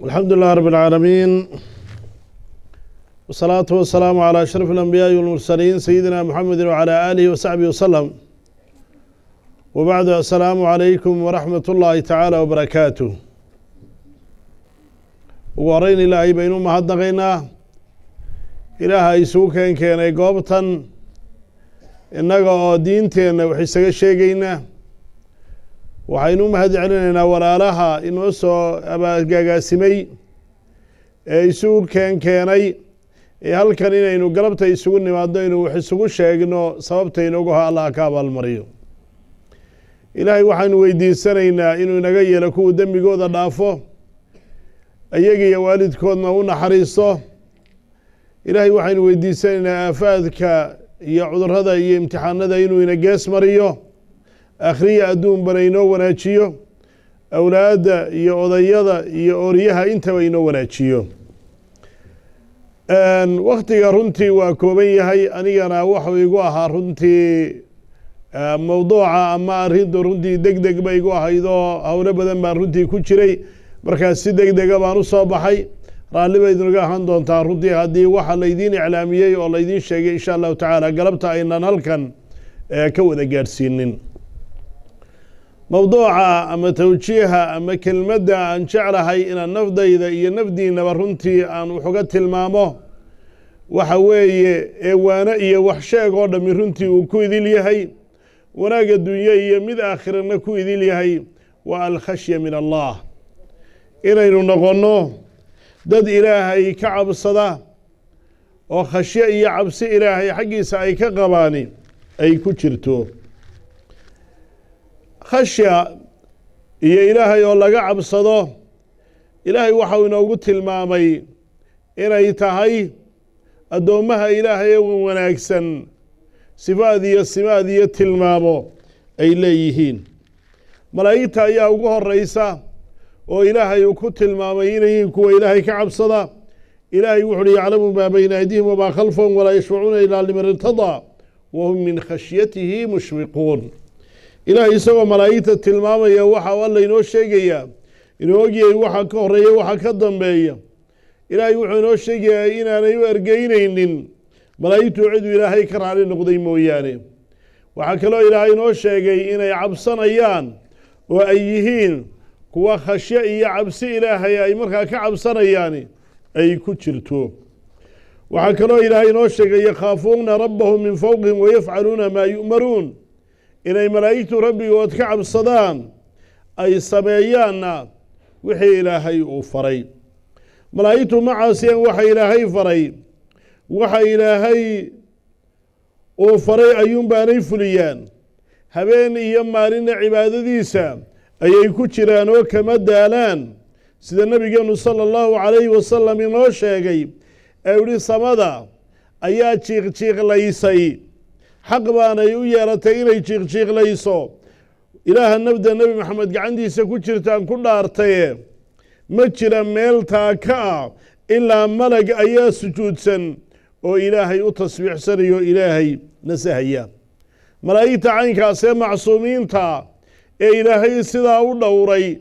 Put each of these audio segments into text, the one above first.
الحمد لله رب العالمين والصلاة والسلام على أشرف الأنبياء والمرسلين سيدنا محمد وعلى آله وصحبه وسلم وبعد السلام عليكم ورحمة الله تعالى وبركاته وورين إلهي بينهم هدقينا إلهي سوكين كينا قوبتا إنك دينتين وحسك الشيقين waxaynu u mahad celinaynaa walaalaha inoo soo abaagaasimay ee isugu keenay ee halkan inaynu galabta isugu nimaadno inuu wax isugu sheegno sababta inoogu Allah ka abaalmariyo ilaahay waxaanu weydiisanaynaa inuu inaga yeelo kuwa dembigooda dhaafo ayaga iyo waalidkoodna u naxariisto ilaahay waxaanu weydiisanaynaa aafaadka iyo cudurrada iyo imtixaanada inuu ina gees mariyo akhriya adduun bana inoo wanaajiyo awlaadda iyo odayada iyo ooryaha intaba inoo wanaajiyo waktiga runtii waa kooban yahay anigana waxuu igu ahaa runtii mawduuca ama arrinta runtii degdeg ba igu ahaydoo howlo badan baan runtii ku jiray markaas si degdega baan u soo baxay raalli bayd naga ahaan doontaa runtii haddii waxa laydiin iclaamiyey oo laydiin sheegay insha allahu tacaala galabta aynan halkan ka wada gaadhsiinin mawduuca ama tawjiiha ama kelmadda aan jeclahay inaan nafdayda iyo nafdiinaba runtii aan waxuga tilmaamo waxa weeye eewaano iyo wax sheeg oo dhammi runtii uu ku idil yahay wanaag adduunye iyo mid aakhirana ku idil yahay waa alkhashya min allah inaynu noqonno dad ilaahay ka cabsada oo khashyo iyo cabsi ilaahay xaggiisa ay ka qabaani ay ku jirto khashya iyo ilaahay oo laga cabsado ilaahay waxau inoogu tilmaamay inay tahay addoommaha ilaahay ee wanaagsan sifaad iyo simaad iyo tilmaamo ay leeyihiin malaa'igta ayaa ugu horeysa oo ilaahay uu ku tilmaamay inay yihiin kuwa ilaahay ka cabsada ilaahay wuxu uhi yaclamu maa bayna aydihim wamaa khalfahum walaa yashfacuuna ilaa liman irtadaa wahum min khashyatihi mushfiquun ilaahay isagoo malaa'igta tilmaamaya waxa alla inoo sheegayaa inuu ogyahay waxa ka horeeya waxa ka dambeeya ilaahay wuxuu inoo sheegayaa inaanay u ergeynaynin malaa'igtu ciduu ilaahay ka raali noqday mooyaane waxaa kaloo ilaahay inoo sheegay inay cabsanayaan oo ay yihiin kuwa khashyo iyo cabsi ilaahay ay markaa ka cabsanayaani ay ku jirto waxaa kaloo ilaahay inoo sheegay yakhaafuuna rabbahum min fawqihim wayafcaluuna maa yu'maruun inay malaa'igtu rabbigood ka cabsadaan ay sameeyaanna wixii ilaahay uu faray malaa'igtu ma caasiyaan waxa ilaahay faray waxa ilaahay uu faray ayuunbaanay fuliyaan habeen iyo maalinna cibaadadiisa ayay ku jiraan oo kama daalaan sida nebigeennu sala allahu calayhi wasalam inoo sheegay ee yihi samada ayaa jiiqjiiqlaysay xaq baanay u yeelatay inay jiiqjiiqlayso ilaaha nabda nebi maxamed gacantiisa ku jirtaan ku dhaartaye ma jira meel taaka ah ilaa malag ayaa sujuudsan oo ilaahay u tasbiixsanayo ilaahay nasahaya malaa'igta caynkaasee macsuumiinta ee ilaahay sidaa u dhowray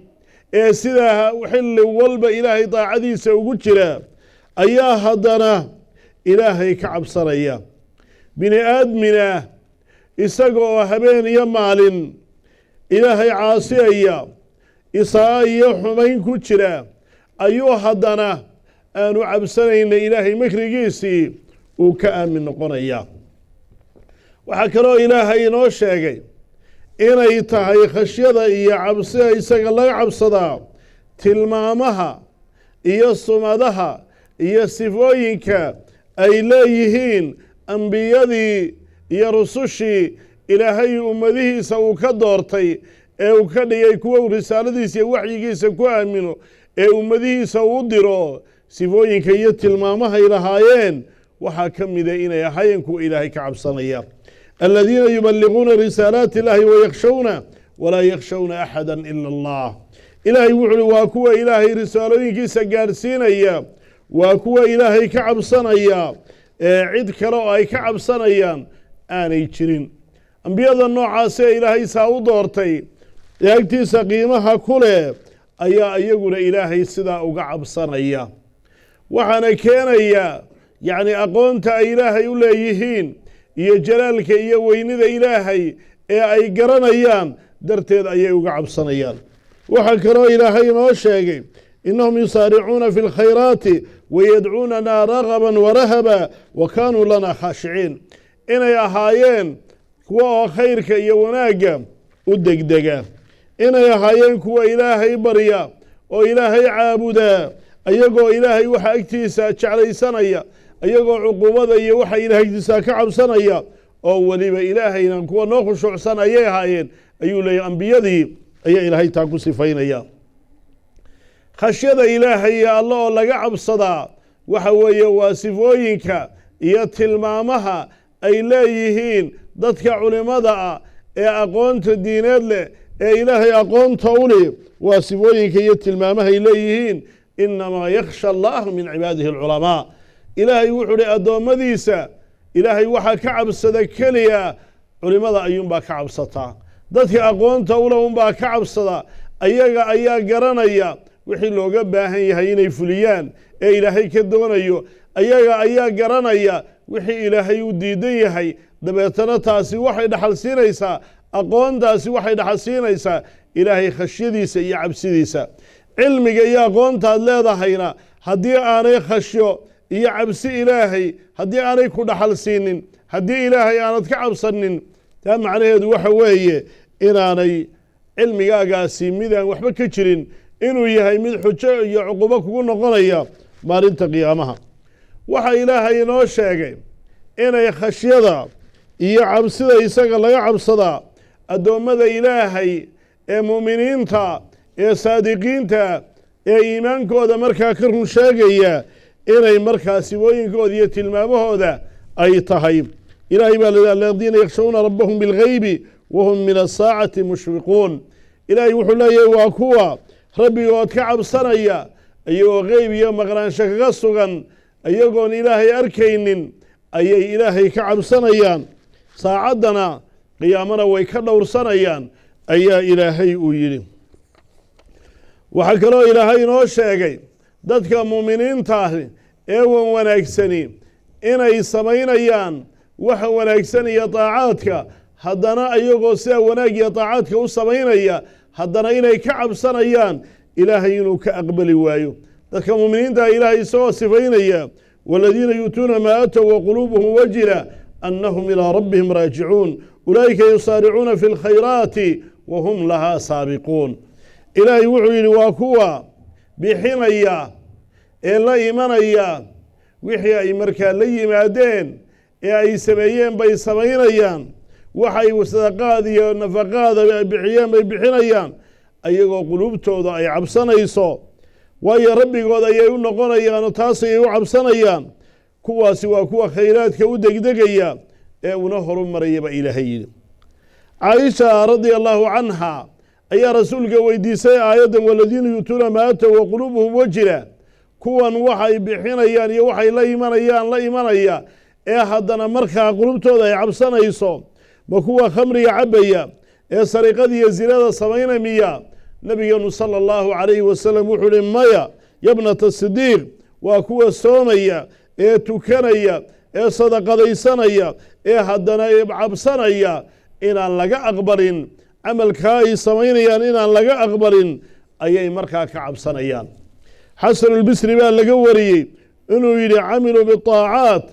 ee sidaa xilli walba ilaahay daacadiisa ugu jira ayaa haddana ilaahay ka cabsanaya bini aadmina isaga oo habeen iyo maalin ilaahay caasiyaya isaa iyo xumayn ku jira ayuu haddana aanu cabsanayna ilaahay makrigiisii uu ka aamin noqonaya waxaa kaloo ilaahay inoo sheegay inay tahay khashyada iyo cabsida isaga laga cabsadaa tilmaamaha iyo sumadaha iyo sifooyinka ay leeyihiin ambiyadii iyo rusushii ilaahay ummadihiisa uu ka doortay ee uu ka dhigay kuwa uu risaaladiisa iyo waxyigiisa ku aamino ee ummadihiisa uu diro sifooyinka iyo tilmaamahay lahaayeen waxaa ka mida inay ahaayeen kuwa ilaahay ka cabsanaya aladiina yubaliguuna risaalaati illaahi wayakhshawna walaa yakhshawna axada ila allah ilaahay wuxu uhi waa kuwa ilaahay risaalooyinkiisa gaadhsiinaya waa kuwa ilaahay ka cabsanaya ee cid kale oo ay ka cabsanayaan aanay jirin ambiyada noocaasee ilaahay saa u doortay ee agtiisa qiimaha ku leh ayaa iyaguna ilaahay sidaa uga cabsanaya waxaana keenaya yacni aqoonta ay ilaahay u leeyihiin iyo jalaalka iyo weynida ilaahay ee ay garanayaan darteed ayay uga cabsanayaan waxaa kaloo ilaahay inoo sheegay innahum yusaaricuuna fi lkhayraati wayadcuunanaa ragaban warahaba wa kaanuu lanaa khaashiciin inay ahaayeen kuwa oo khayrka iyo wanaagga u degdega inay ahaayeen kuwa ilaahay barya oo ilaahay caabudaa ayagoo ilaahay waxa agtiisa jeclaysanaya ayagoo cuqubada iyo waxa ilaahay agtiisa ka cabsanaya oo weliba ilaahayna kuwa noo khushuucsan ayay ahaayeen ayuu leeyahy ambiyadii ayaa ilaahay taa ku sifaynaya khashyada ilaahay iyo alla oo laga cabsadaa waxa weeye waa sifooyinka iyo tilmaamaha ay leeyihiin dadka culimada ah ee aqoonta diineed leh ee ilaahay aqoonta u leh waa sifooyinka iyo tilmaamahay leeyihiin inamaa yakhsha allaha min cibaadihi alculamaa ilaahay wuxuu uhi addoommadiisa ilaahay waxaa ka cabsada keliya culimada ayuunbaa ka cabsataa dadka aqoonta ule unbaa ka cabsada ayaga ayaa garanaya wixii looga baahan yahay inay fuliyaan ee ilaahay ka doonayo ayaga ayaa garanaya wixii ilaahay u diidan yahay dabeetana taasi waxay dhaxal siinaysaa aqoontaasi waxay dhaxal siinaysaa ilaahay khashyadiisa iyo cabsidiisa cilmiga iyo aqoontaad leedahayna haddii aanay khashyo iyo cabsi ilaahay haddii aanay ku dhaxal siinin haddii ilaahay aanad ka cabsanin taa macnaheedu waxa weeye inaanay cilmigaagaasi midaan waxba ka jirin inuu yahay mid xujo iyo cuqubo kugu noqonaya maalinta qiyaamaha waxa ilaahay inoo sheegay inay khashyada iyo cabsida isaga laga cabsadaa addoommada ilaahay ee mu'miniinta ee saadiqiinta ee iimaankooda markaa ka run sheegaya inay markaa sifooyinkooda iyo tilmaamahooda ay tahay ilaahay baa la aladiina yakhshawna rabbahum bilghaybi wahum min asaacati mushfiquun ilaahay wuxuu leeyahay waa kuwa rabbigood ka cabsanaya iyagoo qeyb iyo maqnaansho kaga sugan iyagoon ilaahay arkaynin ayay ilaahay ka cabsanayaan saacaddana qiyaamana way ka dhowrsanayaan ayaa ilaahay uu yidhi waxaa kaloo ilaahay inoo sheegay dadka mu'miniinta ah ee wan wanaagsani inay samaynayaan waxa wanaagsan iyo daacaadka haddana iyagoo sidaa wanaag iyo daacaadka u samaynaya haddana inay ka cabsanayaan ilaahay inuu ka aqbali waayo dadka mu'miniinta ilaahay isagoo sifaynaya waladiina yu'tuuna maa aatow waquluubuhum wajila annahum ilaa rabbihim raajicuun ulaa'ika yusaaricuuna fi lkhayraati wahum lahaa saabiquun ilaahay wuxuu yidhi waa kuwa bixinaya ee la imanaya wixii ay markaa la yimaadeen ee ay sameeyeen bay samaynayaan waxay sadaqaad iyo nafaqaada ay bixiyeen bay bixinayaan ayagoo quluubtooda ay cabsanayso waayo rabbigood ayay u noqonayaanoo taas ayay u cabsanayaan kuwaasi waa kuwa khayraadka u degdegaya ee una horumarayaba ilaahay yidhi caaisha radia allaahu canha ayaa rasuulka weydiisay aayaddan waladiina yu'tuuna maa aatow waquluubuhum wajila kuwan waxay bixinayaan iyo waxay la imanaya ee haddana markaa qulubtooda ay cabsanayso ma kuwa khamriga cabbaya ee sariqada iyo zinada samaynaya miya nabigeenu sala allahu calayhi wasalam wuxuu uhi maya yabnata sidiiq waa kuwa soomaya ee tukanaya ee sadaqadaysanaya ee haddana cabsanaya inaan laga aqbalin camalkaa ay samaynayaan inaan laga aqbalin ayay markaa ka cabsanayaan xasanulbisri baa laga wariyey inuu yidhi camiluu biطaacaat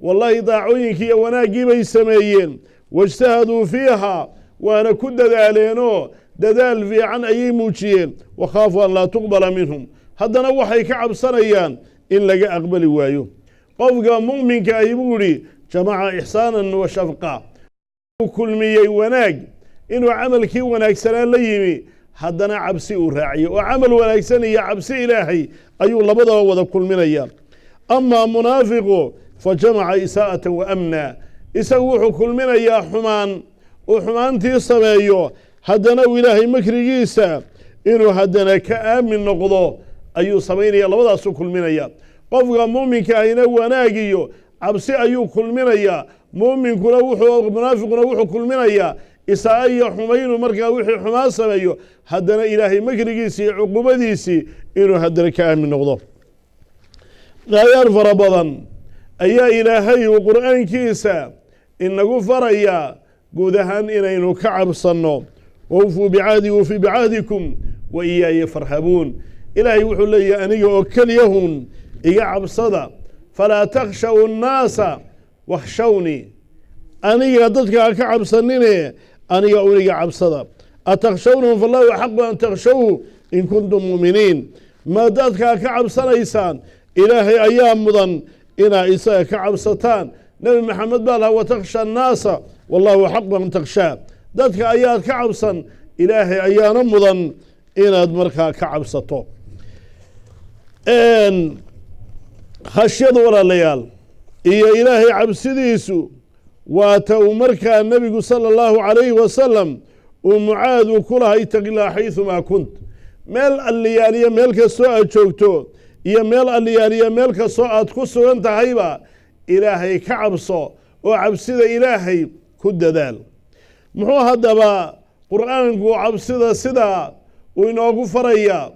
wallahi daacooyinkii iyo wanaaggii bay sameeyeen waijtahaduu fiiha waana ku dadaaleenoo dadaal fiican ayay muujiyeen wakhaafuu an laa tuqbala minhum haddana waxay ka cabsanayaan in laga aqbali waayo qofka mu'minka ahi buu idhi jamaca ixsaanan wa shafqa uu kulmiyey wanaag inuu camalkii wanaagsanaa la yimi haddana cabsi uu raaciyo oo camal wanaagsan iyo cabsi ilaahay ayuu labadaba wada kulminaya amaa munaafiqu fa jamaca isaa'atan wa amna isagu wuxuu kulminayaa xumaan uu xumaantii sameeyo haddana uu ilaahay makrigiisa inuu haddana ka aamin noqdo ayuu samaynaya labadaasuu kulminaya qofka muuminka ahina wanaag iyo cabsi ayuu kulminayaa muuminkuna munaafiquna wuxuu kulminayaa isaa iyo xumaynu markaa wixii xumaan sameeyo haddana ilaahay makrigiisii iyo cuqubadiisii inuu haddana ka aamin noqdo. aayaad fara badan ayaa ilaahay uu qur'aankiisa inagu farayaa guud ahaan inaynu ka cabsanno. wawfuu bicahdi wufii bicahdikum wa iyaaya farhabuun. ilaahay wuxuu leeyahay aniga oo keliyahun iga cabsada, falaa takhshaw nnaasa wakhshawnii, aniga dadka ha ka cabsanine aniga un iga cabsada. atakhshawnahum fallahu axaqu an takhshawhu in kuntum mu'miniin. ma dadka ha ka cabsanaysaan ilaahay ayaa mudan inaa isaga ka cabsataan. nebi maxamed baa lahaa watakhsha annaasa wallahu axaqu an takhshaa. dadka ayaad ka cabsan, ilaahay ayaana mudan inaad markaa ka cabsato. khashyada walaalayaal iyo ilaahay cabsidiisu waa ta uu markaa nebigu sala allahu calayhi wasalam uu mucaad uu ku lahay taqilaa xaydumaa kunt. meel alliyaaliya meel kastoo aad joogto iyo meel alliyaaliya meel kastoo aad ku sugan tahayba ilaahay ka cabso oo cabsida ilaahay ku dadaal. muxuu haddaba qur'aanku cabsida sidaa uu inoogu farayaa?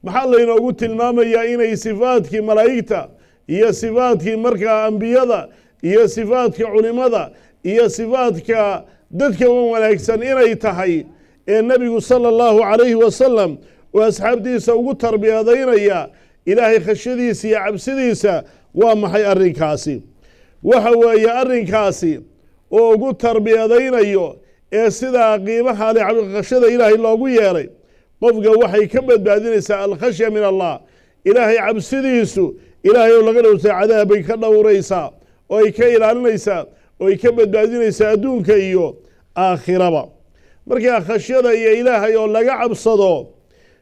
maxaa laynoogu tilmaamayaa inay sifaadkii malaa'igta iyo sifaadkii markaa ambiyada iyo sifaadka culimada iyo sifaadka dadka wan wanaagsan inay tahay ee nebigu sala allahu calayhi wasalam oo asxaabtiisa ugu tarbiyadaynaya ilaahay khashyadiisa iyo cabsidiisa? waa maxay arrinkaasi? waxa weeye arrinkaasi oo ugu tarbiyadaynayo ee sidaa qiimaha leh khashyada ilaahay loogu yeelay, qofka waxay ka badbaadinaysaa alkhashya min allah. ilaahay cabsidiisu ilaahay oo laga dhowrtay cadaab bay ka dhowraysaa oo ay ka ilaalinaysaa oo ay ka badbaadinaysaa adduunka iyo aakhiraba. markaa khashyada iyo ilaahay oo laga cabsado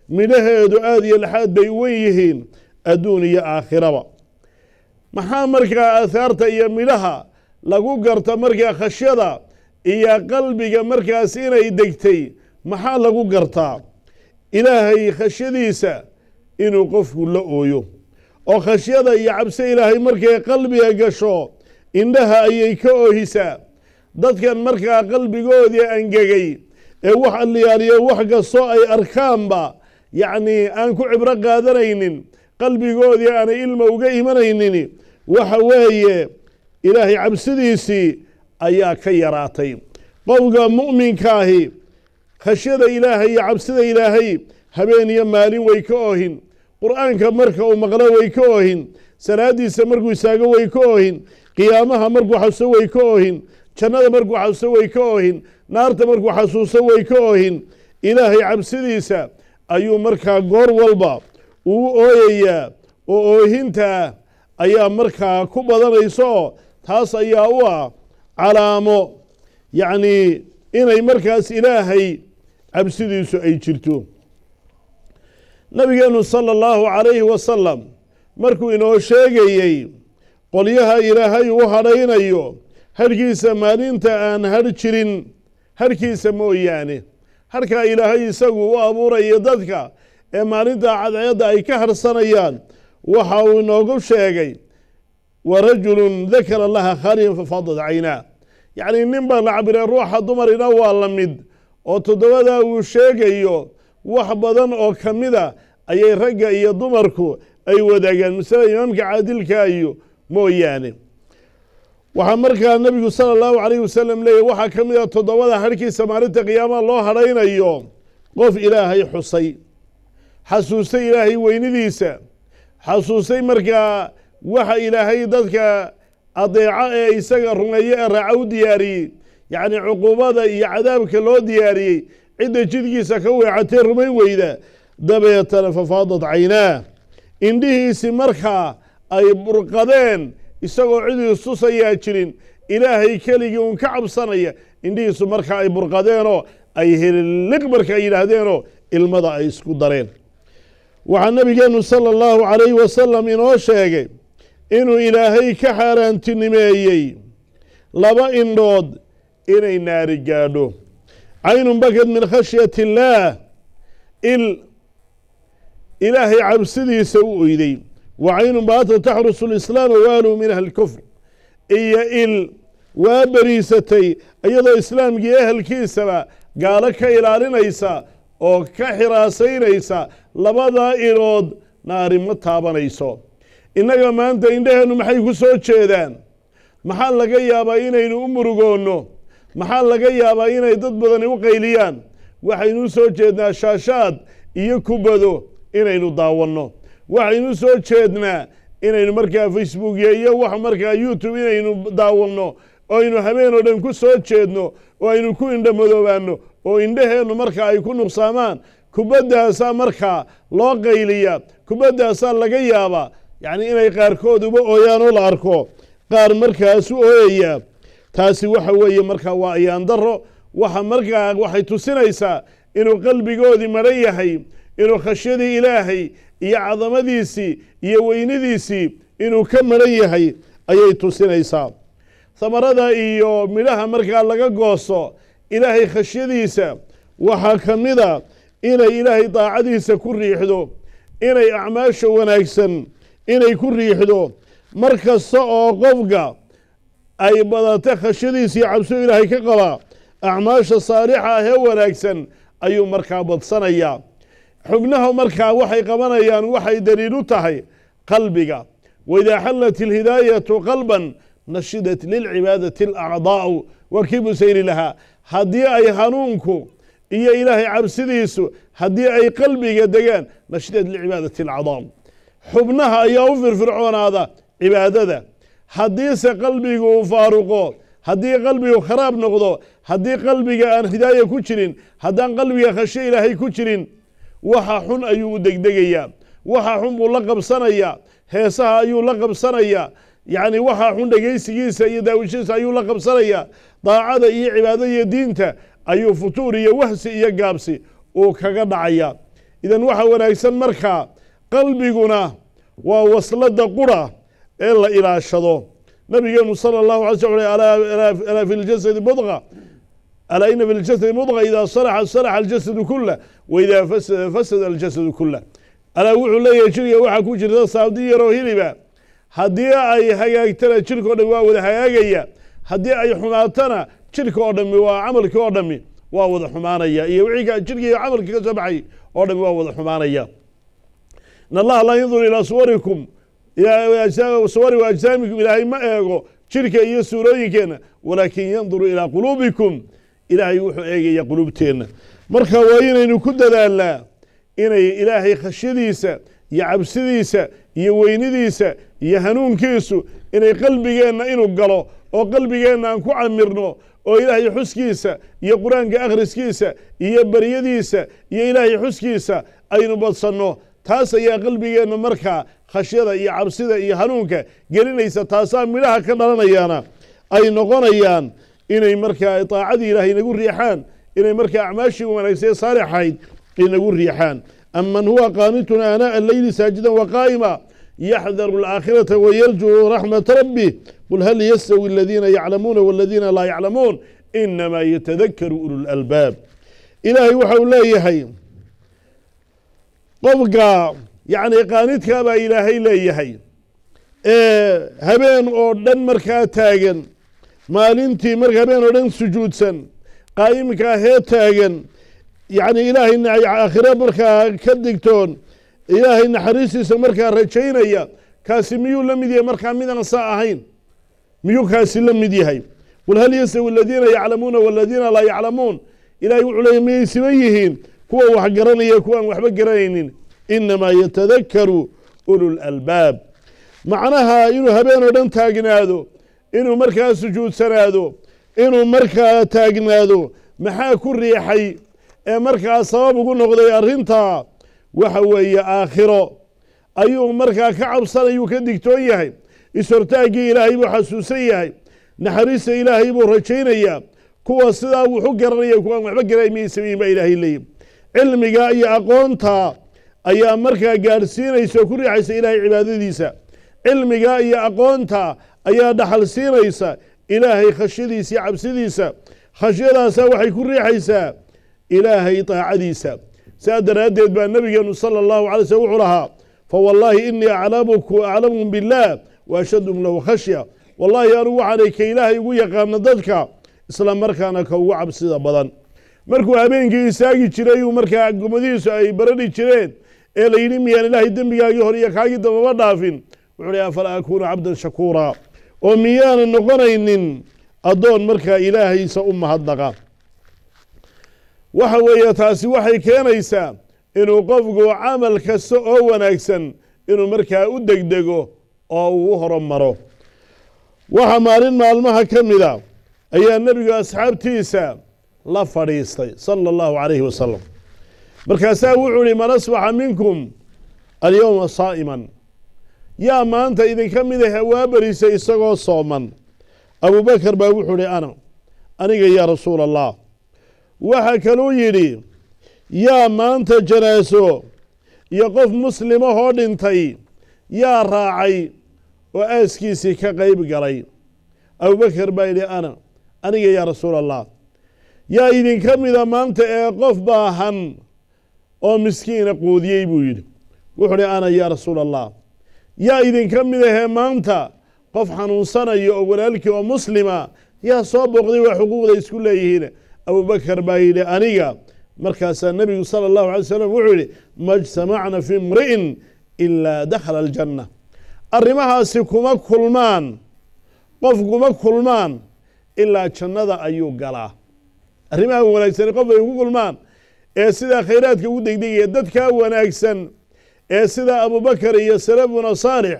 midhaheedu aad iyo laxaad bay u wen yihiin adduun iyo aakhiraba. maxaa markaa aahaarta iyo midhaha lagu garta markaa khashyada iyo qalbiga markaas inay degtay maxaa lagu gartaa? ilaahay khashyadiisa inuu qofku la ooyo, oo khashyada iyo cabsi ilaahay markay qalbiga gasho indhaha ayay ka oohisaa. dadkan markaa qalbigoodii angegay ee wax alliyaaliyo wax kastoo ay arkaanba yacnii aan ku cibro qaadanaynin, qalbigoodii aanay ilma uga imanaynin, waxa weeye ilaahay cabsidiisii ayaa ka yaraatay. qofka mu'minkaahi khashyada ilaahay iyo cabsida ilaahay habeen iyo maalin way ka oohin. qur'aanka marka uu maqlo way ka oohin. salaadiisa markuu istaago way ka oohin. qiyaamaha markuu xasuusto way ka oohin. jannada markuu xasuusto way ka oohin. naarta markuu xasuusto way ka oohin. ilaahay cabsidiisa ayuu markaa goor walba uu ooyayaa oo oohintaa ayaa markaa ku badanayso. taas ayaa u ah calaamo yacnii inay markaas ilaahay cabsidiisu ay jirto. nabigeenu sala allahu calayhi wasalam markuu inoo sheegayey qolyaha ilaahay uu hadhaynayo harhkiisa maalinta aan hadh jirin harhkiisa mooyaane, harkaa ilaahay isagu u abuuraya dadka ee maalinta cadceedda ay ka harhsanayaan, waxa uu inoogu sheegay warajulun dakara laha khaaliyan fafadat caynaa. yacnii nin baa la cabiree ruuxa dumarina waa la mid oo toddobadaa uu sheegayo wax badan oo ka mida ayay ragga iyo dumarku ay wadaagaan, masale imaamka caadilka iyo mooyaane. waxaa markaa nebigu sala allahu calayhi wasalam leeyahy waxaa ka mid a toddobada harhkiisa maalinta qiyaamaha loo hadhaynayo qof ilaahay xusay, xasuustay ilaahay weynidiisa, xasuustay markaa waxa ilaahay dadka adeeco ee isaga rumeeye ee raaca u diyaariyey, yacnii cuquubada iyo cadaabka loo diyaariyey cidda jidkiisa ka weecatee rumayn weyda. dabeetana fafaadat caynaa, indhihiisi markaa ay burqadeen isagoo cid istusayaa jirin, ilaahay keligii uun ka cabsanaya, indhihiisu markaa ay burqadeenoo ay heliliq marka ay yidhaahdeenoo ilmada ay isku dareen. waxaa nabigeenu sala allahu calayhi wasalam inoo sheegay inuu ilaahay ka xaaraantinimeeyey laba indhood inay naari gaadho. caynun bakad min khashyati illaah, il ilaahay cabsidiisa u oyday. wa caynun baata taxrusu lislaama waaluu min ahli lkufr, iyo il waa beriisatay iyadoo islaamkii ehelkiisaba gaalo ka ilaalinaysa oo ka xiraasaynaysa labadaa ilood naari ma taabanayso. innaga maanta indhaheennu maxay ku soo jeedaan? maxaa laga yaabaa inaynu u murugoonno? maxaa laga yaabaa inay dad badani u qayliyaan? waxaynu soo jeednaa shaashaad iyo kubado inaynu daawanno. waxaynu soo jeednaa inaynu markaa facebook iyo wax markaa youtube inaynu daawanno oo aynu habeen oo dhan ku soo jeedno oo aynu ku indhamadoobaanno oo indhaheennu markaa ay ku nuqsaamaan. kubaddaasaa markaa loo qayliya, kubaddaasaa laga yaabaa yacni inay qaarkooduba ooyaan oo la arko qaar markaasu ooyaya. taasi waxa weeye markaa waa ayaan darro. waxay tusinaysaa inuu qalbigoodii maran yahay, inuu khashyadii ilaahay iyo cadamadiisii iyo weynidiisii inuu ka maran yahay ayay tusinaysaa. samarada iyo midhaha markaa laga goosto ilaahay khashyadiisa waxaa ka mida inay ilaahay daacadiisa ku riixdo, inay acmaasha wanaagsan inay ku riixdo. mar kasta oo qofka ay badata khashyadiisa iyo cabsidu ilaahay ka qabaa, acmaasha saalixa ah ee wanaagsan ayuu markaa badsanayaa. xubnaha markaa waxay qabanayaan waxay daliil u tahay qalbiga. waidaa xallat ilhidaayatu qalban nashidat lilcibaadati alacdaa'u waa kii busayri lahaa. haddii ay hanuunku iyo ilaahay cabsidiisu haddii ay qalbiga degaan nashidat lilcibaadati alacdaa'u, xubnaha ayaa u firfircoonaada cibaadada. haddiise qalbigu uu faaruqo, haddii qalbigu kharaab noqdo, haddii qalbiga aan hidaaya ku jirin, haddaan qalbiga khasho ilaahay ku jirin, waxa xun ayuu u degdegayaa, waxa xun buu la qabsanayaa, heesaha ayuu la qabsanayaa, yacni waxa xun dhegaysigiisa iyo daawishadiisa ayuu la qabsanayaa. daacada iyo cibaadada iyo diinta ayuu futuur iyo wahsi iyo gaabsi uu kaga dhacayaa. idan waxa wanaagsan markaa qalbiguna waa wasladda qura ee la ilaashado. nabigeenu sala allahu alay sl alaa fi ljasadi mudqa alaa ina fi ljasadi mudqa idaa salaxa salaxa aljasadu kulah waidaa fasada fasada aljasadu kulah. alaa wuxuu leeyahay jirka waxaa ku jirta saabdi yaroo hiliba, haddii ay hagaagtana jirka o dhami waa wada hagaagaya, haddii ay xumaatana jirka oo dhami waa camalkii oo dhami waa wada xumaanaya, iyo wixii jirka iyo camalkii ka soo baxay oo dhami waa wada xumaanaya. in allaha laa yandur ilaa suwarikum suwari wa ajsaamikum, ilaahay ma eego jirka iyo suurooyinkeenna, walaakin yanduru ilaa quluubikum, ilaahay wuxuu eegaya quluubteenna. marka waa inaynu ku dadaalnaa inay ilaahay khashyadiisa iyo cabsidiisa iyo weynidiisa iyo hanuunkiisu inay qalbigeenna inuu galo oo qalbigeenna aan ku camirno oo ilaahay xuskiisa iyo qur-aanka akhriskiisa iyo baryadiisa iyo ilaahay xuskiisa aynu badsanno. taas ayaa qalbigeenna markaa khashyada iyo cabsida iyo hanuunka gelinaysa. taasaa midhaha ka dhalanayaana ay noqonayaan inay markaa daacadii ilaahay inagu riixaan, inay markaa acmaashii wanaagsan saalixayd inagu riixaan. aman huwa qaanitun aanaa alleyli saajidan waqaa'ima yaxdaru alaakhirata wayarjuu raxmata rabbih qul hal yastawi aladiina yaclamuuna waladiina laa yaclamuun inamaa yatadakaru ululalbaab. ilaahay waxa uu leeyahay qofka yacni qaanidkaa baa ilaahay leeyahay ee habeen oo dhan markaa taagan, maalintii marka habeen oo dhan sujuudsan, qaa'imkaa hee taagan, yacni ilaahayna aakhire markaa ka digtoon, ilaahay naxariistiisa markaa rajaynaya, kaasi miyuu la mid yahay markaa midaan saa ahayn? miyuu kaasi la mid yahay? qul hal yastawi aladiina yaclamuuna waladiina laa yaclamuun. ilaahay wuxuu leeyahy miyay siman yihiin kuwa wax garanaya kuwaan waxba garanaynin? inamaa yatadakaru ululalbaab. macnaha inuu habeen oo dhan taagnaado, inuu markaa sujuudsanaado, inuu markaa taagnaado, maxaa ku riixay ee markaa sabab ugu noqday arrintaa? waxa weeye aakhiro ayuu markaa ka cabsanayuu ka digtoon yahay, ishortaaggii ilaahay buu xasuusan yahay, naxariista ilaahay buu rajaynayaa. kuwa sidaa wuxu garanaya kuwaan waxba garanay miyay samayin baa ilaahay leeyahy. cilmiga iyo aqoonta ayaa markaa gaadhsiinaysa oo ku riixaysa ilaahay cibaadadiisa. cilmiga iyo aqoonta ayaa dhaxal siinaysa ilaahay khashyadiisa iyo cabsidiisa. khashyadaasaa waxay ku riixaysaa ilaahay daacadiisa. saa daraaddeed baa nabigeenu sala allahu alay slm wuxuu lahaa fawallaahi inii aclamukum billaah wa ashhadum lahu khashya wallaahi anugu waxaanay ka ilaahay ugu yaqaana dadka isla markaana ka ugu cabsida badan markuu habeenkii istaagi jiray uu markaa gomadihiisu ay baradhi jireen ee la yidhi miyaan ilaahay dembigaagii hore iyo kaagii dambaba dhaafin wuxuu hi afalaa akuunu cabdan shakuura oo miyaanan noqonaynin addoon markaa ilaahaysa u mahadnaqa waxa weeye taasi waxay keenaysaa inuu qofku camal kasta oo wanaagsan inuu markaa u degdego oo uu u horumaro waxa maalin maalmaha ka mida ayaa nebigu asxaabtiisa la fadhiistay sala allahu calayhi wasalam markaasaa wuxuu ihi man asbaxa minkum alyowma saa'iman yaa maanta idinka mida hawaabarisa isagoo sooman abubakar baa wuxuu ihi aniga yaa rasuula allah waxa kaluu yidhi yaa maanta janaaso iyo qof muslimahoo dhintay yaa raacay oo aaskiisii ka qayb galay abubakar baa yidhi aniga yaa rasuula allah yaa idinka mida maanta ee qof baahan oo miskiina quudiyey buu yidhi wuxuu hi ana yaa rasuula allah yaa idinka mid ahee maanta qof xanuunsanayo oo walaalkii oo muslima yaa soo booqday waa xuquuqda isku leeyihiin abubakar baa yidhi aniga markaasaa nebigu sala allahu alay wasalam wuxuu yidhi ma jtamacna fi imri'in ilaa dakhala aljanna arrimahaasi kuma kulmaan qof kuma kulmaan ilaa jannada ayuu galaa arrimaha wanaagsani qof ay ku kulmaan ee sidaa khayraadka ugu degdegaya dadkaa wanaagsan ee sida abubakar iyo salafuna saalix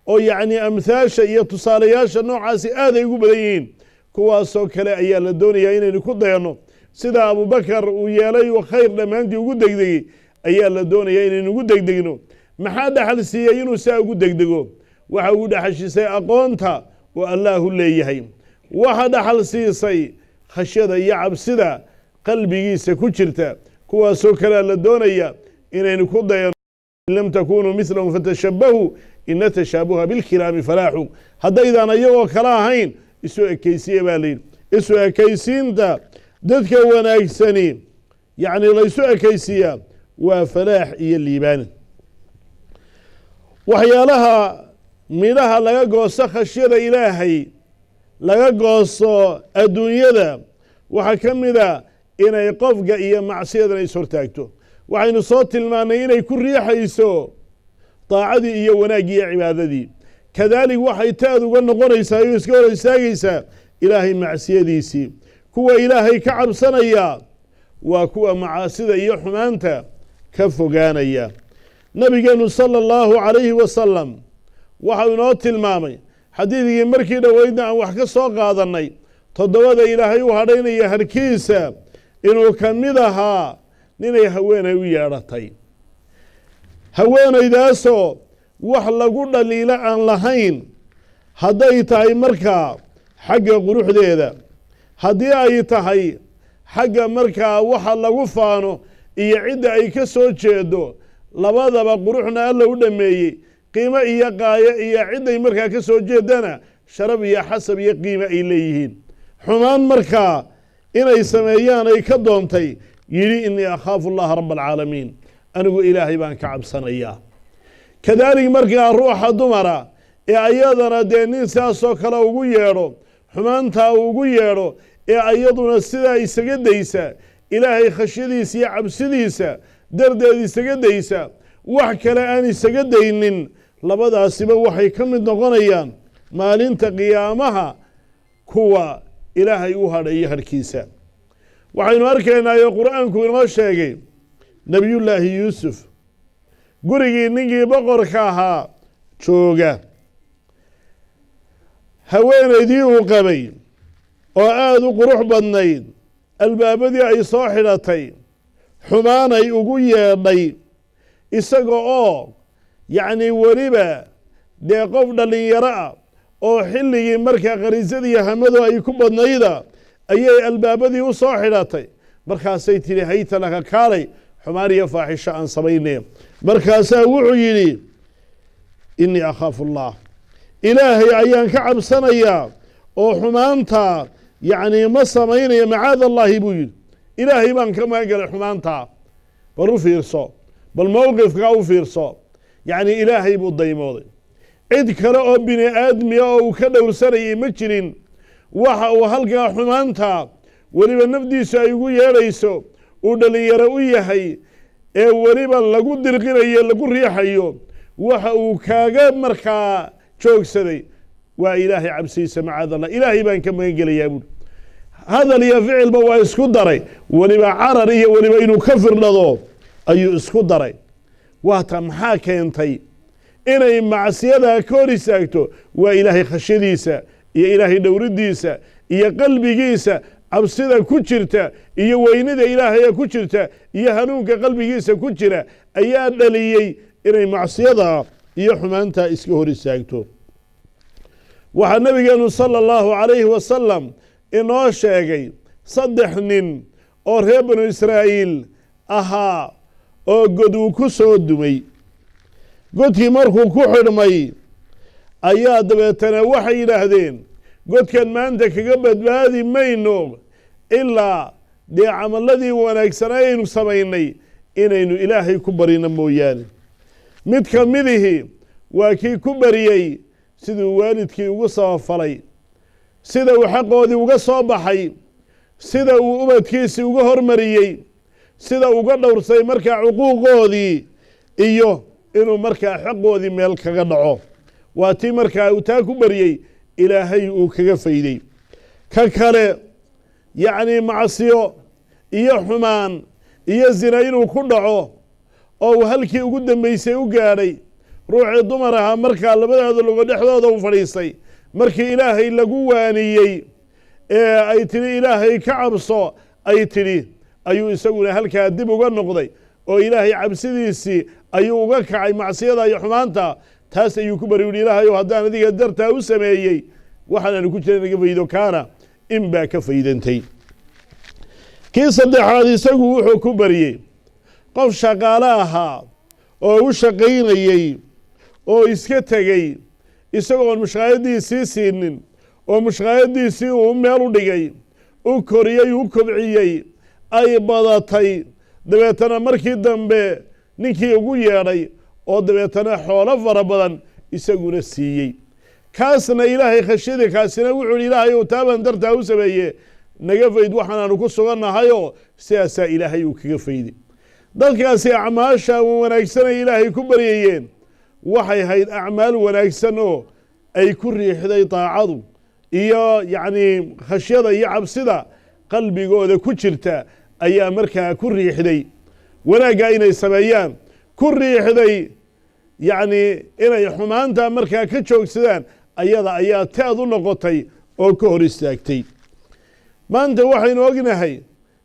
oo yacni amhaasha iyo tusaalayaasha noocaasi aad ay ugu badan yihiin kuwaasoo kale ayaa la doonayaa inaynu ku dayanno sida abubakar uu yeelay khayr dhammaantii ugu degdegey ayaa la doonayaa inaynu ugu degdegno maxaa dhaxal siiyey inuu saa ugu degdego waxa uu dhaxashisay aqoonta oo allaahu leeyahay waxa dhaxal siisay khashyada iyo cabsida qalbigiisa ku jirta kuwaasoo kalea la doonaya inaynu ku dayanno in lam takunuu milahum fatashabahuu ina tashaabuha bilkiraami falaaxu haddaydaan ayagoo kala ahayn isu ekaysiya baa layidhi isu ekaysiinta dadka wanaagsani yacni laysu ekaysiiyaa waa falaax iyo liibaan waxyaalaha midhaha laga goosto khashyada ilaahay laga goosto adduunyada waxaa ka mida inay qofka iyo macsiyadan is hortaagto waxaynu soo tilmaannay inay ku riixayso daacadii iyo wanaaggii iyo cibaadadii kadaalik waxay taad uga noqonaysaa iyo iska hor istaagaysaa ilaahay macsiyadiisii kuwa ilaahay ka cabsanaya waa kuwa macaasida iyo xumaanta ka fogaanaya nabigeennu sala allahu calayhi wasalam waxau inoo tilmaamay xadiidkii markii dhoweydna aan wax ka soo qaadannay toddobada ilaahay u hadhaynaya harkiisa inuu ka mid ahaa ninay haweenay u yeedhatay haweenaydaasoo wax lagu dhaliilo aan lahayn hadday tahay markaa xagga quruxdeeda haddii ay tahay xagga markaa waxa lagu faano iyo cidda ay ka soo jeedo labadaba quruxna alla u dhammeeyey qiimo iyo qaayo iyo cidday markaa ka soo jeedana sharaf iyo xasab iyo qiimo ay leeyihiin xumaan markaa inay sameeyaan ay ka doontay yidhi innii akhaafu allaha raba alcaalamiin anigu ilaahay baan ka cabsanayaa kadaalik markaa ruuxa dumara ee ayadana dee nin sidaasoo kale ugu yeedho xumaantaa ugu yeedho ee ayaduna sidaa isaga daysa ilaahay khashyadiisa iyo cabsidiisa dardeed isaga daysa wax kale aan isaga daynin labadaasiba waxay ka mid noqonayaan maalinta qiyaamaha kuwa ilaahay u hadhayo harhkiisa waxaynu arkaynaayo qur'aanku inoo sheegay nebiyullaahi yuusuf gurigii ninkii boqorka ahaa jooga haweenaydii uu qabay oo aada u qurux badnayd albaabadii ay soo xidhatay xumaanay ugu yeedhay isaga oo yacnii weliba dee qof dhallinyaro ah oo xilligii markaa khariisadii hamadu ay ku badnayda ayay albaabadii u soo xidhatay markaasay tidhi hayta laka kaalay xumaan iyo faaxisho aan samaynaya markaasaa wuxuu yidhi innii akhaafu allah ilaahay ayaan ka cabsanayaa oo xumaantaa yacnii ma samaynaya macaada allaahi buu yidhi ilaahay baan ka magangalay xumaantaa bal u fiirso bal mowqifkaa u fiirso yacnii ilaahay buu daymooday cid kale oo bini aadmiya oo uu ka dhowrsanayay ma jirin waxa uu halkaa xumaanta weliba nafdiisu ay ugu yeedhayso uu dhalinyaro u yahay ee weliba lagu dirqinayo lagu riixayo waxa uu kaaga markaa joogsaday waa ilaahay cabsiisa macaadallah ilaahay baan ka magan gelayaa buuri hadal iyo ficilba waa isku daray weliba carar iyo weliba inuu ka firdhado ayuu isku daray waata maxaa keentay inay macsiyada ka hor istaagto waa ilaahay khashyadiisa iyo ilaahay dhowridiisa iyo qalbigiisa cabsida ku jirta iyo weynida ilaahay ku jirta iyo hanuunka qalbigiisa ku jira ayaa dhaliyey inay macsiyada iyo xumaanta iska hor istaagto waxaa nabigeenu sala allahu calayhi wasalam inoo sheegay 3 nin oo reer banu israa'iil ahaa oo god uu ku soo dumay godkii markuu ku xidhmay ayaa dabeetana waxay yidhaahdeen godkan maanta kaga badbaadi mayno ilaa dee camaladii wanaagsanaa aynu samaynay inaynu ilaahay ku barino mooyaane mid ka midihii waa kii ku bariyey siduu waalidkii ugu sabafalay sida uu xaqoodii uga soo baxay sida uu ubadkiisii uga hormariyey sida uga dhowrsay markaa cuquuqoodii iyo inuu markaa xaqoodii meel kaga dhaco waa tii markaa uu taa ku bariyey ilaahay uu kaga fayday ka kale yacni macsiyo iyo xumaan iyo zina inuu ku dhaco oo uu halkii ugu dambaysay u gaadhay ruuxii dumar ahaa markaa labadeeda lugo dhexdooda u fadhiistay markii ilaahay lagu waaniyey ee ay tidhi ilaahay ka cabso ay tidhi ayuu isaguna halkaa dib uga noqday oo ilaahay cabsidiisii ayuu uga kacay macsiyada iyo xumaanta taas ayuu ku bari uhi ilaahayow haddaan adiga dartaa u sameeyey waxaanaanu ku jira naga faydo kaana in baa ka faydantay kii saddexaad isagu wuxuu ku bariyey qof shaqaale ahaa oo u shaqaynayey oo iska tegey isagoon mushqaayadiisii siinin oo mushqaayadiisii uu meel u dhigay u koriyey u kobciyey ay badatay dabeetana markii dambe ninkii ugu yeedhay oo dabeetana xoolo fara badan isaguna siiyey kaasna ilaahay khashyadii kaasina wuxuu hi ilaahay ou taaban dartaa u sameeye naga fayd waxaanaanu ku sugannahayoo sidaasaa ilaahay uu kaga fayday dadkaasi acmaasha wanaagsanay ilaahay ku baryayeen waxay hayd acmaal wanaagsan oo ay ku riixday daacadu iyo yacnii khashyada iyo cabsida qalbigooda ku jirta ayaa markaa ku riixday wanaagga inay sameeyaan ku riixday yacnii inay xumaanta markaa ka joogsadaan ayada ayaa taad u noqotay oo ka hor istaagtay maanta waxaynu ognahay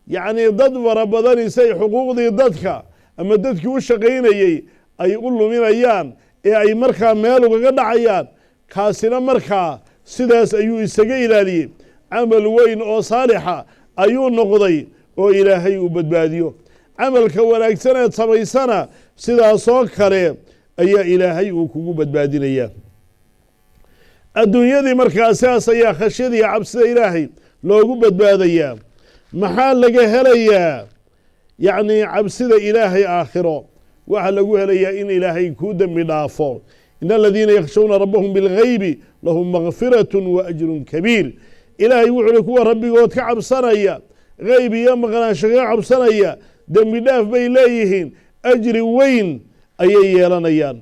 yacnii dad fara badan isay xuquuqdii dadka ama dadkii u shaqaynayey ay u luminayaan ee ay markaa meel ugaga dhacayaan kaasina markaa sidaas ayuu isaga ilaaliyey camal weyn oo saalixa ayuu noqday oo ilaahay uu badbaadiyo camalka wanaagsaneed samaysana sidaasoo kale ayaa ilaahay uu kugu badbaadinayaa adduunyadii markaa sidaas ayaa khashyadii cabsida ilaahay loogu badbaadayaa maxaa laga helayaa yacnii cabsida ilaahay aakhiro waxaa lagu helayaa in ilaahay kuu dembi dhaafo in aladiina yakhshawna rabbahum bilgaybi lahum makfiratun wa ajrun kabiir ilaahay wuxuu hi kuwa rabbigood ka cabsanaya gayb iyo maqnaansho kaga cabsanaya dembi dhaaf bay leeyihiin ajri weyn ayay yeelanayaan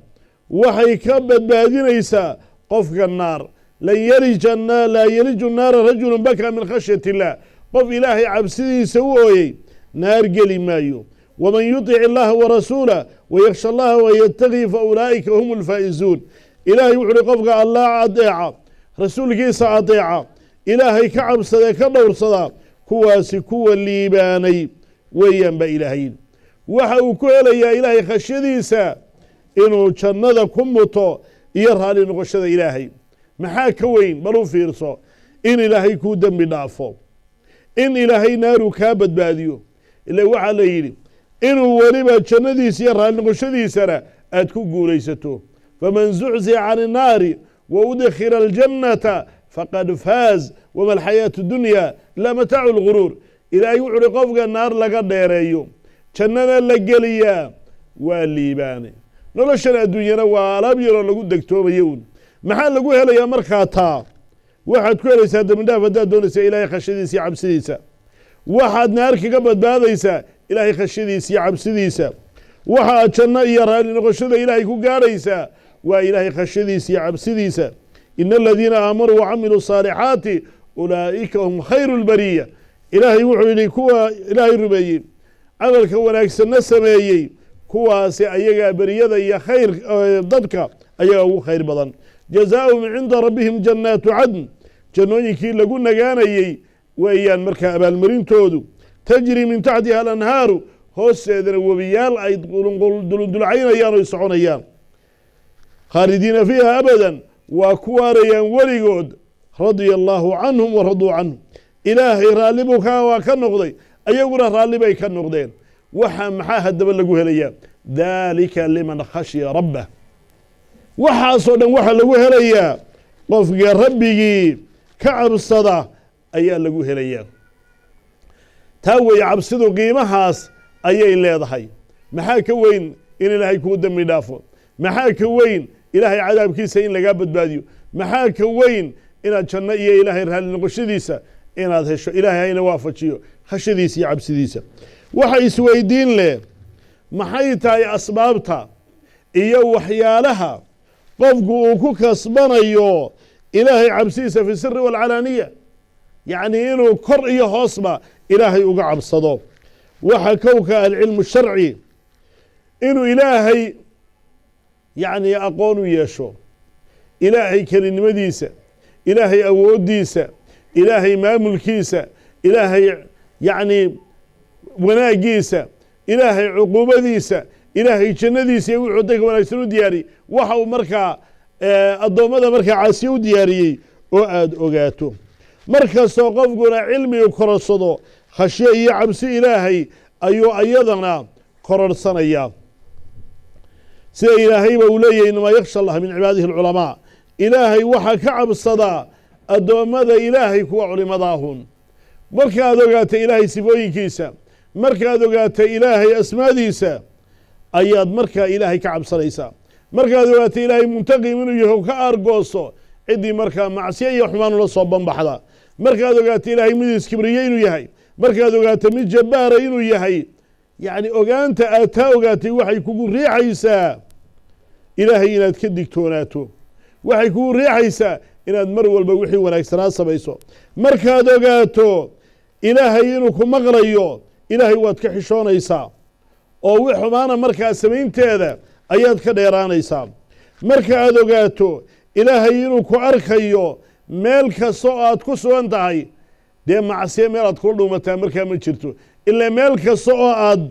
waxay ka badbaadinaysaa qofka naar laa yeliju naara rajulu baka min khashyati illaah qof ilaahay cabsidiisa u ooyey naar geli maayo waman yuطic illaha warasuulah wayakhsha allaha wayataqii faulaa'ika hum alfaa'izuun ilaahay wuxu uhi qofka allah adeeca rasuulkiisa adeeca ilaahay ka cabsadee ka dhowrsada kuwaasi kuwa liibaanay weeyaan baa ilaahay waxa uu ku helayaa ilaahay khashyadiisa inuu jannada ku muto iyo raali noqoshada ilaahay maxaa ka weyn bal u fiirso in ilaahay kuu dembi dhaafo in ilaahay naaru kaa badbaadiyo ila waxaa la yidhi inuu weliba jannadiisa iyo raali noqoshadiisana aad ku guulaysato faman zuczica can الnaari waudkhila aljannata faqad faaz wama alxayaaةu dunya ila mataacu اlguruur ilaahay wuxu uhi qofka naar laga dheereeyo jannada la geliyaa waa liibaane noloshana adduunyana waa alaab yaroo lagu degtoomayo un maxaa lagu helayaa markaa taa waxaad ku helaysaa dembidhaaf haddaad doonaysa ilaahay khashadiisa iyo cabsidiisa waxaad naar kaga badbaadaysaa ilaahay khashadiisa iyo cabsidiisa waxaad janno iyo raalli noqoshada ilaahay ku gaadhaysaa waa ilaahay khashadiisa iyo cabsidiisa ina aladiina aamanuu wacamiluu saalixaati ulaa'ika hum khayru lbariya ilaahay wuxuu yidhi kuwa ilaahay rumeeyey camalka wanaagsanna sameeyey kuwaasi ayagaa beriyada iyo khayr dadka ayagaa ugu khayr badan jazaa'uhum cinda rabbihim jannaatu cadn jannooyinkii lagu nagaanayey weeyaan markaa abaalmarintoodu tajri min taxtiha alanhaaru hoosteedana webiyaal ay duldulcaynayaan oy soconayaan khaalidiina fiiha abadan waa ku waarayaan weligood radia allaahu canhum wa raduu canhum ilaahay raalli buu waa ka noqday ayaguna raalli bay ka noqdeen waxaa maxaa haddaba lagu helayaa daalika liman khashya rabbah waxaasoo dhan waxaa lagu helayaa qofka rabbigii ka cabsada ayaa lagu helayaa taa weeye cabsidu qiimahaas ayay leedahay maxaa ka weyn in ilaahay kuu dembi dhaafo maxaa ka weyn ilaahay cadaabkiisa in lagaa badbaadiyo maxaa ka weyn inaad janno iyo ilaahay raalli noqoshadiisa inaad hesho ilaahay hayna waafajiyo khashadiisa iyo cabsidiisa waxa isweydiin leh maxay tahay asbaabta iyo waxyaalaha qofku uu ku kasbanayo ilaahay cabsidiisa fi siri waalcalaaniya yacni inuu kor iyo hoosba ilaahay uga cabsado waxa kowka alcilmu sharci inuu ilaahay yacni aqoon u yeesho ilaahay kelinimadiisa ilaahay awooddiisa ilaahay maamulkiisa ilaahay yacni wanaaggiisa ilaahay cuquubadiisa ilaahay jannadiisa iyo wuxuu dadka wanaagsan u diyaariyey waxa uu markaa addoommada markaa caasiye u diyaariyey oo aada ogaato markastoo qofkuna cilmigu kororsado khashyo iyo cabsi ilaahay ayuu ayadana kororsanayaa sida ilaahayba uu leeyahay inamaa yakhsha allah min cibaadihi alculamaa ilaahay waxaa ka cabsadaa addoommada ilaahay kuwa culimadaahun markaad ogaatay ilaahay sifooyinkiisa markaad ogaatay ilaahay asmaadiisa ayaad markaa ilaahay ka cabsanaysaa markaad ogaatay ilaahay muntaqim inuu yahay ka aargooso ciddii markaa macsiye iyo xumaan ula soo banbaxda markaad ogaatay ilaahay mid iskibriye inuu yahay markaad ogaatay mid jabbaara inuu yahay yacni ogaanta aad taa ogaatay waxay kugu riixaysaa ilaahay inaad ka digtoonaato waxay kugu riixaysaa inaad mar walba wixii wanaagsanaa samayso markaad ogaato ilaahay inuu ku maqlayo ilaahay waad ka xishoonaysaa oo wix xumaana markaa samaynteeda ayaad ka dheeraanaysaa marka aad ogaato ilaahay inuu ku arkayo meel kasta oo aad ku sugan tahay dee macsiye meel aad kula dhuumataa markaa ma jirto ilaa meel kasta oo aad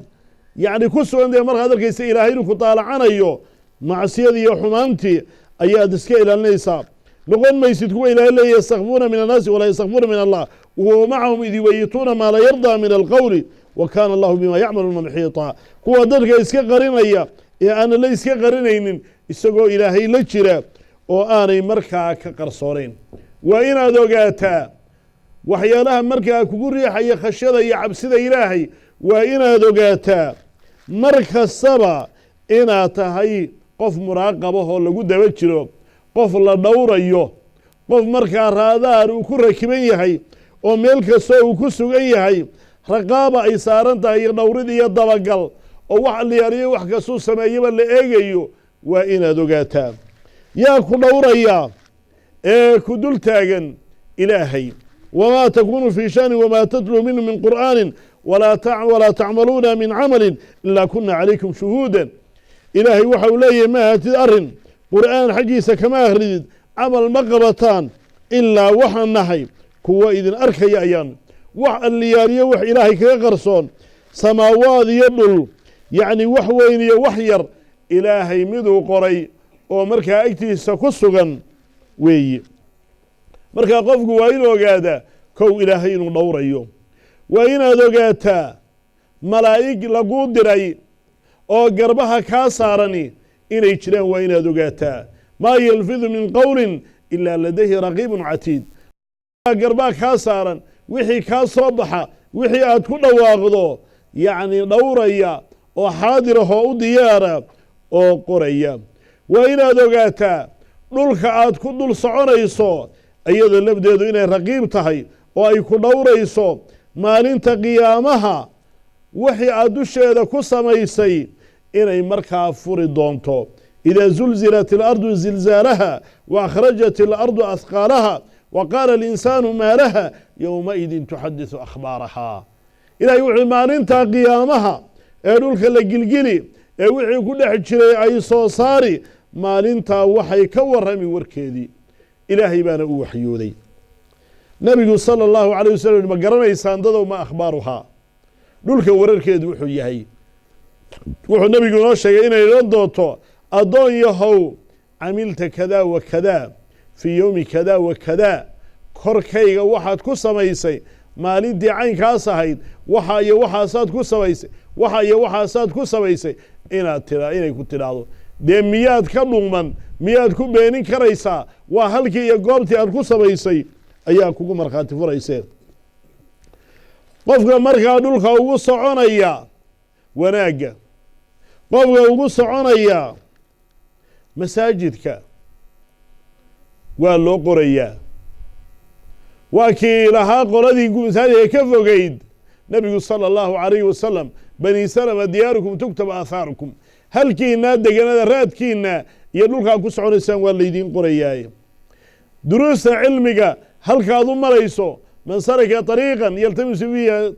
yacni ku sugan tahay markaad arkaysa ilaahay inuu ku daalacanayo macsiyadii iyo xumaantii ayaad iska ilaalinaysaa noqon maysid kuwa ilaahay leeya yastakfuuna min annaasi walaa yastakfuuna min allah wahuwa macahum id yubayituuna maa laa yardaa min alqowli wa kaana allahu bima yacmaluuna muxiiطa kuwa dadka iska qarinaya ee aanan la iska qarinaynin isagoo ilaahay la jira oo aanay markaa ka qarsoonayn waa inaad ogaataa waxyaalaha markaa kugu riixaya khashyada iyo cabsida ilaahay waa inaad ogaataa mar kastaba inaad tahay qof muraaqabahoo lagu daba jiro qof la dhowrayo qof markaa raadaar uu ku rakiban yahay oo meel kastoo uu ku sugan yahay raqaaba ay saaran tahay iyo dhowrid iyo dabagal oo wax liyaariyo wax kastuu sameeyaba la eegayo waa inaad ogaataa yaa ku dhowraya ee ku dul taagan ilaahay wamaa takuunu fii shani wamaa tatluu minhu min qur'aanin walaa tacmaluuna min camalin ilaa kuna calaykum shuhuudan ilaahay waxa uu leeyahay ma ahatid arrin qur'aan xaggiisa kama akhridid camal ma qabataan ilaa waxaan nahay kuwa idin arkaya ayaan wax alliyaariyo wax ilaahay kaga qarsoon samaawaad iyo dhul yacni wax weyn iyo wax yar ilaahay miduu qoray oo markaa agtiisa ku sugan weeye markaa qofku waa inuu ogaadaa kow ilaahay inuu dhowrayo waa inaad ogaataa malaa'ig laguu diray oo garbaha kaa saarani inay jiraan waa inaad ogaataa maa yalfidu min qowlin ilaa ladayhi raqiibun catiid garbaa kaa saaran wixii kaa soo baxa wixii aad ku dhawaaqdo yacni dhowraya oo xaadirahoo u diyaara oo qoraya waa inaad ogaataa dhulka aad ku dul soconayso iyadoo lafdeedu inay raqiib tahay oo ay ku dhowrayso maalinta qiyaamaha wixii aad dusheeda ku samaysay inay markaa furi doonto إذا زلزلت الأرض زلزالها وأخرجت الأرض أثقالها وقال الإنسان ما لها يومئذ تحدث أخبارها إلى يوحي مالنتا قيامها يقولك لقلقلي يوحي كل حجري أي صوصاري مالنتا وحي كورمي وركيدي إلهي بان أوحيودي نبي صلى الله عليه وسلم مقرنا يسانددوا ما أخبارها دولك وركيد وحيهي وحو النبي قلنا الشيء إنا يردوتو أضون يهو عملت كذا وكذا في يوم كذا وكذا كوركيغا waxaad ku samaysay maalintii caynkaas ahayd waxaasaad ku samaysay waxaasaad ku samaysay inay ku tiraado dee miyaad ka dhugman miyaad ku beenin karaysaa waa halkii iyo goobtii aad ku samaysay ayaa kugu markhaati furayseen qofka markaa dhulka ugu soconaya wanaaga qofka ugu soconaya masaajidka waa loo qorayaa waa kii lahaa qoladii masaajidka ka fogeyd nabigu sala allahu calayhi wasalam bani salama diyaarukum tuktaba aahaarukum halkiinaa deganada raadkiina iyo dhulkaa ku soconaysaan waa laydiin qorayaaye duruusta cilmiga halkaad u marayso man saraka طariiqan yaltamisu fiihi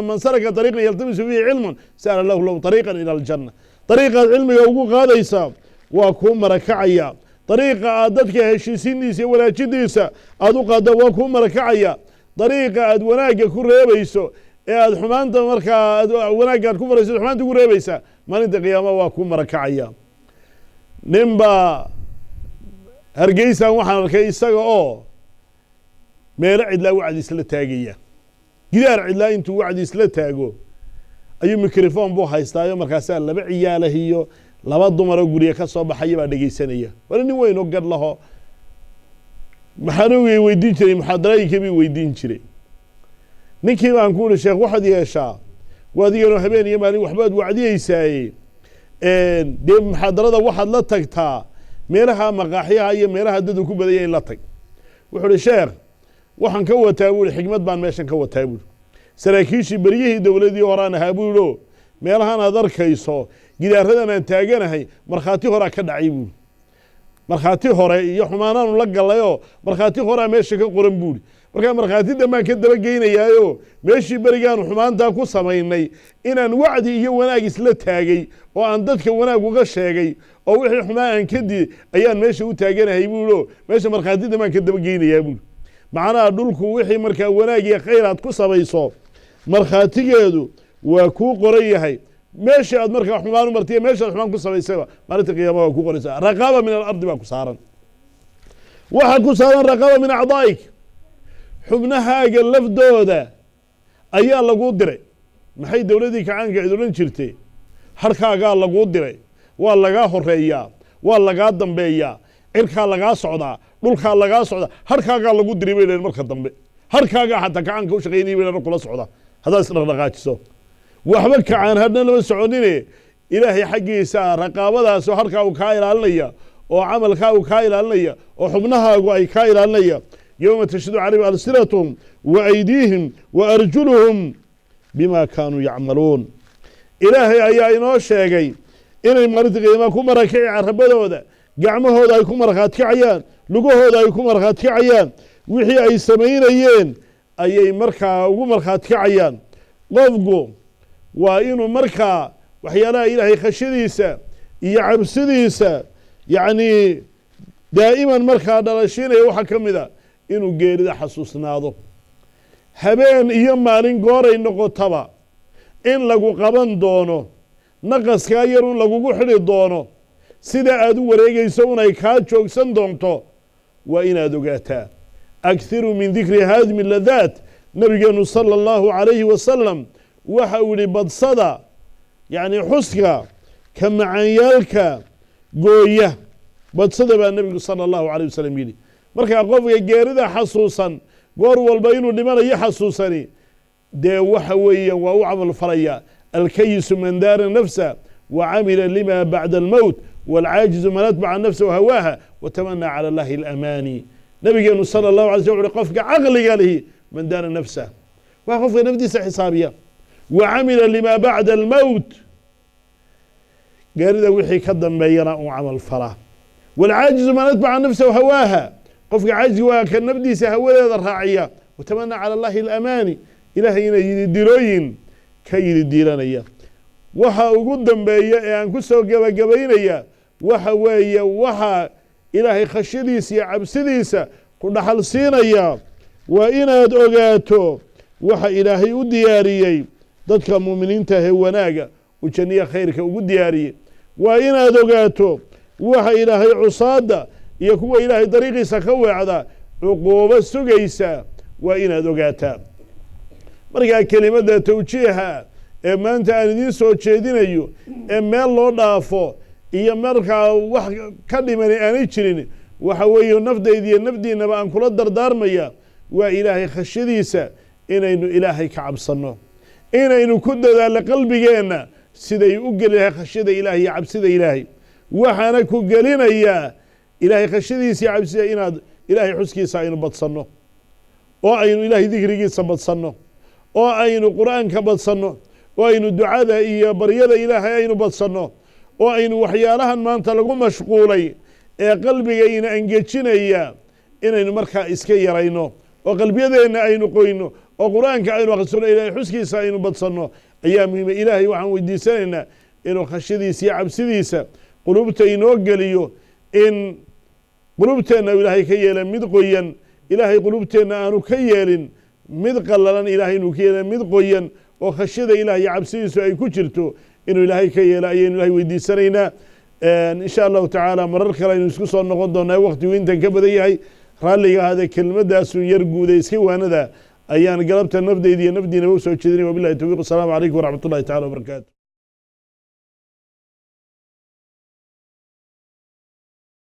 man saraka طariiqan yaltamisu fiihi cilman sa'ala lahu lahu طariiqan ila aljanna طariiqaad cilmiga ugu qaadaysaa waa kuu marakacaya طariiqa aad dadka heshiisiindiisa iyo wanaajindiisa aad u qaadda waa kuu marakacaya طariiqa aad wanaagga ku reebayso ee aad xumaanta markaa wanaagga aad ku farayso xumaanta ku reebaysa maalinta qiyaama waa kuu marakacaya nin baa hargeysan waxaan arkay isaga oo meelo cidlaa wacdi isla taagaya gidaar cidlaa intuu wacdi isla taago ayuu mikrofon buu haystaayo markaasaa laba ciyaalaha iyo laba dumaroo guriga ka soo baxaya baa dhegaysanaya wala nin weyn oo gad laho maxaan weydiin jiray muxaadarooyinka bii weydiin jiray ninkii baan ku uri sheekh waxaad yeeshaa waadiganoo habeen iyo maalin waxbaad wacdiyeysaaye dee muxaadarada waxaad la tagtaa meelaha maqaaxyaha iyo meelaha dadu ku badaya in la tag wuxuu uhi sheekh waxaan ka wataa buuri xikmad baan meeshan ka wataa buuri saraakiishii beryihii dowladii horaan ahaa buulo meelahan aad arkayso gidaaradan aan taaganahay markhaati horaa ka dhacay buuri markhaati hore iyo xumaanaanu la galayoo markhaati horaa meesha ka qoran buuri markaa markhaati dambaan ka daba geynayaayo meeshii berigaanu xumaantaa ku samaynay inaan wacdi iyo wanaag isla taagay oo aan dadka wanaag uga sheegay oo wixii xumaan aan kadib ayaan meesha u taaganahay buulo meesha markhaati dambaan ka daba geynayaa buuri macnaha dhulku wixii markaa wanaag iyo khayr aad ku samayso markhaatigeedu waa kuu qoran yahay meesha aad markaa xumaan u martay meesha aad xumaan ku samaysayba maalinta qiyaama waa ku qoraysaa raqaba min alardi baa ku saaran waxaa ku saaran raqaba min acdaa'ik xubnahaaga lafdooda ayaa laguu diray maxay dowladdii kacaanka cid odhan jirtay harkaagaa laguu diray waa lagaa horeeyaa waa lagaa dambeeyaa cirkaa lagaa socdaa dhulkaa lagaa socdaa harkaagaa lagu diray bay leeyihin marka dambe harkaagaa xataa kacaanka u shaqaynayay bay kula socdaa haddaad isdhaqdhaqaajiso waxba kacaan hadna lama soconine ilaahay xaggiisa raqaabadaasoo harkaa uu kaa ilaalinaya oo camalkaa uu kaa ilaalinaya oo xubnahaagu ay kaa ilaalinaya yowma tashhadu calayhim alsinatuhum wa aydiihim wa arjuluhum bima kaanuu yacmaluun ilaahay ayaa inoo sheegay inay maalinta qiyaama ku marakaci carabadooda gacmahooda ay ku markhaati kacayaan lugahooda ay ku markhaati kacayaan wixii ay samaynayeen ayay markaa ugu markhaati kacayaan qofku waa inuu markaa waxyaalaha ilaahay khashadiisa iyo cabsidiisa yacnii daa'iman markaa dhalashiinaya waxaa ka mid a inuu geerida xasuusnaado habeen iyo maalin gooray noqotaba in lagu qaban doono naqaskaa yar un lagugu xidhi doono sida aad u wareegayso unay kaa joogsan doonto waa inaad ogaataa akhiru min dikri haadimi ladaat nabigeenu sala allahu calayhi wasalam waxa uu yihi badsada yacni xuska ka macanyaalka gooya badsada baa nebigu sala allahu calayh wasalam yidhi markaa qofka geerida xasuusan goor walba inuu dhimanayo xasuusani dee waxa weeyaan waa u camal falaya alkayisu man daara nafsa وعمل لما بعد الموت والعاجز من أتبع النفس وهواها وتمنى على الله الأماني نبينا صلى الله عليه وسلم قفك عقل قاله من دان نفسه وقفك نفسه حسابية وعمل لما بعد الموت قال ذا وحي كدم بينا وعمل فراه والعاجز من أتبع النفس وهواها قفك عاجز وكان نبدي سهوه الراعية وتمنى على الله الأماني إلهينا يديروين كي يديرانيا waxa ugu dambeeya ee aan ku soo gabagabaynaya waxa weeye waxa ilaahay khashadiisa iyo cabsidiisa ku dhaxal siinaya waa inaad ogaato waxa ilaahay u diyaariyay dadka muuminiinta ah wanaaga oo jannada khayrka ugu diyaariyay waa inaad ogaato waxa ilaahay cusaada iyo kuwa ilaahay dariiqiisa ka weecda cuquubo sugaysa waa inaad ogaataa marka kelimada tawjiiha ee maanta aan idiin soo jeedinayo ee meel loo dhaafo iyo markaa wax ka dhimani aanay jirin waxa weeye nafdayda iyo nafdiinaba aan kula dardaarmaya waa ilaahay khashadiisa inaynu ilaahay ka cabsanno inaynu ku dadaalno qalbigeenna siday u geli lahay khashada ilaahay iyo cabsida ilaahay waxaana ku gelinayaa ilaahay khashadiisa iyo cabsida inaad ilaahay xuskiisa aynu badsanno oo aynu ilaahay dikrigiisa badsanno oo aynu qur'aanka badsanno oo aynu ducada iyo baryada ilaahay aynu badsanno oo aynu waxyaalahan maanta lagu mashquulay ee qalbigayna angejinaya inaynu markaa iska yarayno oo qalbiyadeenna aynu qoyno oo qur'aanka aynu akhrisano ilaahay xuskiisa aynu badsanno ayaa muhiima ilaahay waxaan weydiisanaynaa inuu khashadiisa iyo cabsidiisa qulubta inoo geliyo in qulubteenna ilaahay ka yeela mid qoyan ilaahay qulubteenna aanu ka yeelin mid qallalan ilaahay inuu ka yeela mid qoyan oo khashada ilaah iyo cabsidiisu ay ku jirto inuu ilaahay ka yeelo ayaynu ilaahay weydiisanaynaa insha allahu tacaala marar kale aynu isku soo noqon doonaa waqtigu intan ka badan yahay raalliga ahade kelmadaasun yar guuday iska waanada ayaan galabta nafdayda iyo nafdiinaba u soo jeedinay wabillahi tawfiiq asalaamu calaykum waraxmat ullahi tacala wabarakaatu